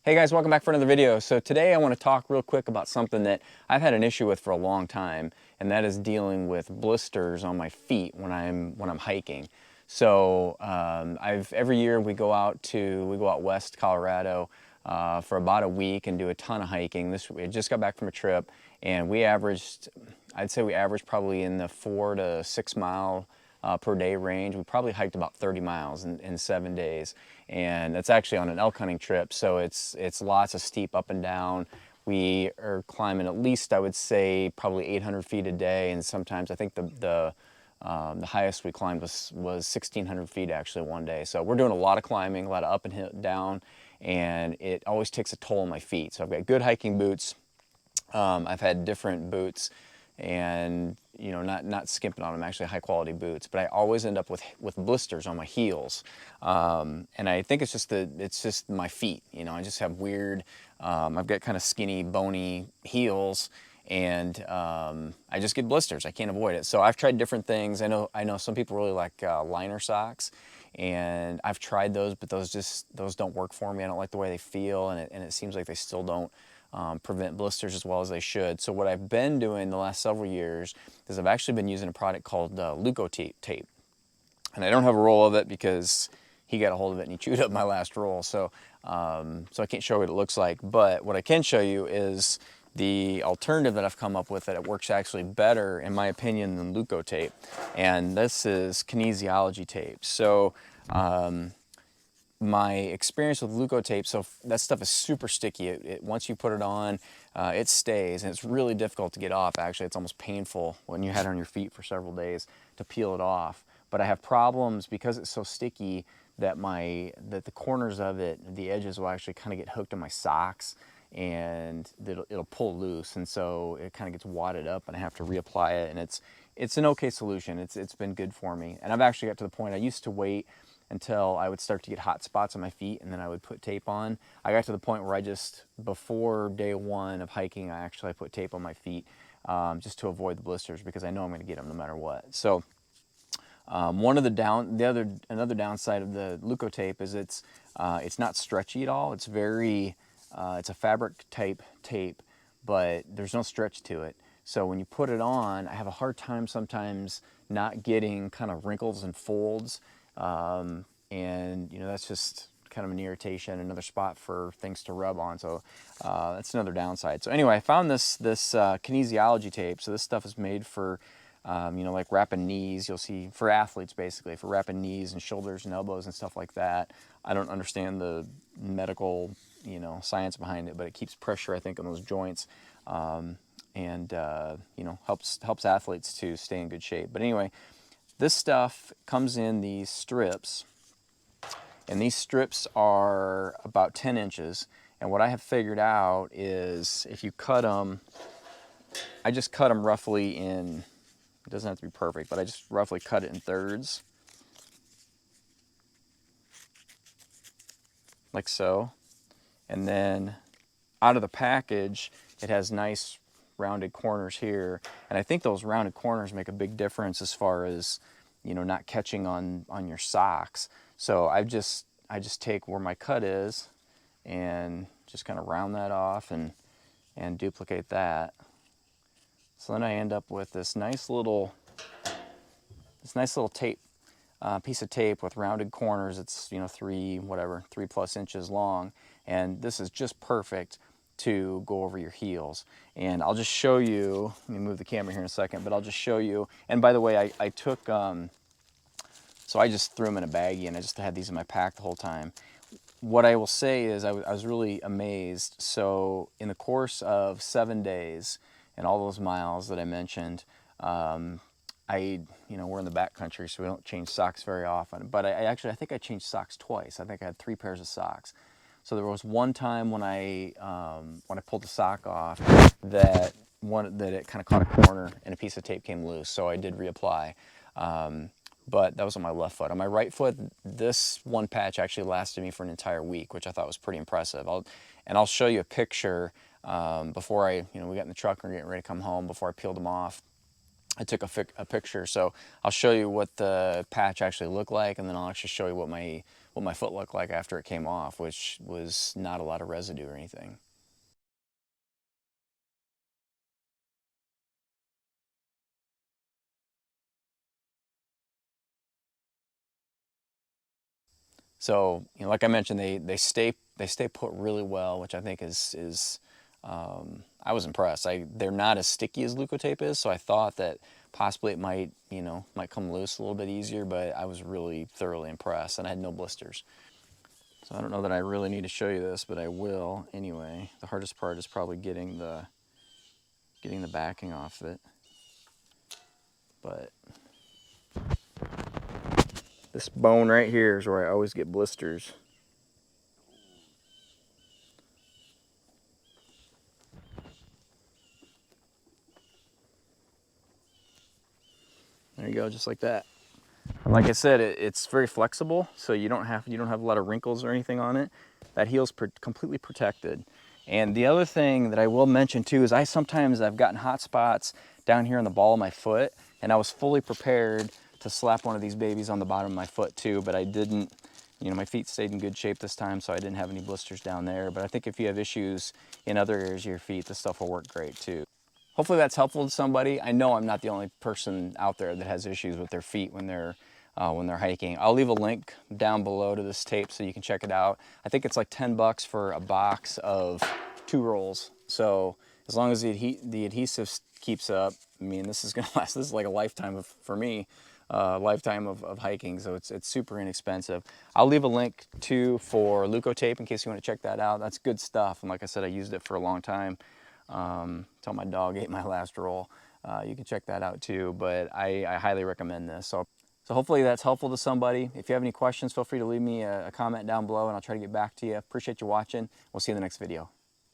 Hey guys, welcome back for another video. So today I want to talk real quick about something that I've had an issue with for a long time, and that is dealing with blisters on my feet when I'm hiking. So every year we go out west Colorado for about a week and do a ton of hiking. We just got back from a trip, and I'd say we averaged probably in the 4 to 6 mile per day range. We probably hiked about 30 miles in 7 days, and that's actually on an elk hunting trip, so it's lots of steep up and down. We are climbing at least, I would say, probably 800 feet a day, and sometimes I think the highest we climbed was 1,600 feet actually one day. So we're doing a lot of climbing, a lot of up and down, and it always takes a toll on my feet. So I've got good hiking boots. I've had different boots, and not skimping on them, actually high quality boots, but I always end up with blisters on my heels, and I think it's just my feet. I just have weird, I've got kind of skinny, bony heels, and I just get blisters. I can't avoid it. So I've tried different things. I know some people really like liner socks, and I've tried those, but those don't work for me. I don't like the way they feel, and it seems like they still don't prevent blisters as well as they should. So what I've been doing the last several years is I've actually been using a product called Leukotape. And I don't have a roll of it because he got a hold of it and he chewed up my last roll. So I can't show you what it looks like. But what I can show you is the alternative that I've come up with, that it works actually better, in my opinion, than Leukotape. And this is Kinesiology tape. So my experience with Leukotape, so that stuff is super sticky. Once you put it on, it stays, and it's really difficult to get off. Actually, it's almost painful when you had it on your feet for several days to peel it off. But I have problems because it's so sticky that the corners of it, the edges, will actually kind of get hooked in my socks, and it'll pull loose, and so it kind of gets wadded up, and I have to reapply it. And it's an okay solution. It's been good for me, and I've actually got to the point, I used to wait until I would start to get hot spots on my feet, and then I would put tape on. I got to the point where before day one of hiking, I put tape on my feet, just to avoid the blisters, because I know I'm going to get them no matter what. So another downside of the Leukotape is it's not stretchy at all. It's it's a fabric type tape, but there's no stretch to it. So when you put it on, I have a hard time sometimes not getting kind of wrinkles and folds. And that's just kind of an irritation, another spot for things to rub on. So that's another downside. So anyway, I found this Kinesiology tape. So this stuff is made for like wrapping knees. You'll see, for athletes, basically, for wrapping knees and shoulders and elbows and stuff like that. I don't understand the medical science behind it, but it keeps pressure, I think, on those joints, and helps athletes to stay in good shape. But anyway, this stuff comes in these strips, and these strips are about 10 inches. And what I have figured out is, if you cut them, I just cut them roughly in, it doesn't have to be perfect, but I just roughly cut it in thirds, like so. And then out of the package, it has nice rounded corners here, and I think those rounded corners make a big difference as far as not catching on your socks. So I just take where my cut is and just kind of round that off and duplicate that. So then I end up with this nice little tape, piece of tape with rounded corners. It's 3+ inches long, and this is just perfect to go over your heels. And I'll just show you, let me move the camera here in a second, but I'll just show you. And by the way, I took, so I just threw them in a baggie, and I just had these in my pack the whole time. What I will say is I was really amazed. So in the course of 7 days and all those miles that I mentioned, we're in the backcountry, so we don't change socks very often. But I think I changed socks twice. I think I had 3 pairs of socks. So there was one time when I pulled the sock off that it kind of caught a corner and a piece of tape came loose. So I did reapply. But that was on my left foot. On my right foot, this one patch actually lasted me for an entire week, which I thought was pretty impressive. I'll show you a picture before we got in the truck and we're getting ready to come home. Before I peeled them off, I took a picture. So I'll show you what the patch actually looked like, and then I'll actually show you what what my foot looked like after it came off, which was not a lot of residue or anything. So, you know, like I mentioned, they stay put really well, which I think is I was impressed. They're not as sticky as Leukotape is, so I thought that possibly it might, you know, might come loose a little bit easier, but I was really thoroughly impressed, and I had no blisters. So I don't know that I really need to show you this, but I will anyway. The hardest part is probably getting the backing off it. But this bone right here is where I always get blisters. There you go, just like that. Like I said, it's very flexible, so you don't have a lot of wrinkles or anything on it. That heel's completely protected. And the other thing that I will mention too is I've gotten hot spots down here on the ball of my foot, and I was fully prepared to slap one of these babies on the bottom of my foot too, but I didn't. You know, my feet stayed in good shape this time, so I didn't have any blisters down there. But I think if you have issues in other areas of your feet, this stuff will work great too. Hopefully that's helpful to somebody. I know I'm not the only person out there that has issues with their feet when they're hiking. I'll leave a link down below to this tape so you can check it out. I think it's like 10 bucks for a box of 2 rolls. So as long as the adhesive keeps up, I mean, this is gonna last. This is like a lifetime for me, lifetime of hiking. So it's super inexpensive. I'll leave a link too for Leukotape in case you want to check that out. That's good stuff. And like I said, I used it for a long time. Until my dog ate my last roll. You can check that out too, but I highly recommend this. So hopefully that's helpful to somebody. If you have any questions, feel free to leave me a comment down below and I'll try to get back to you. Appreciate you watching. We'll see you in the next video.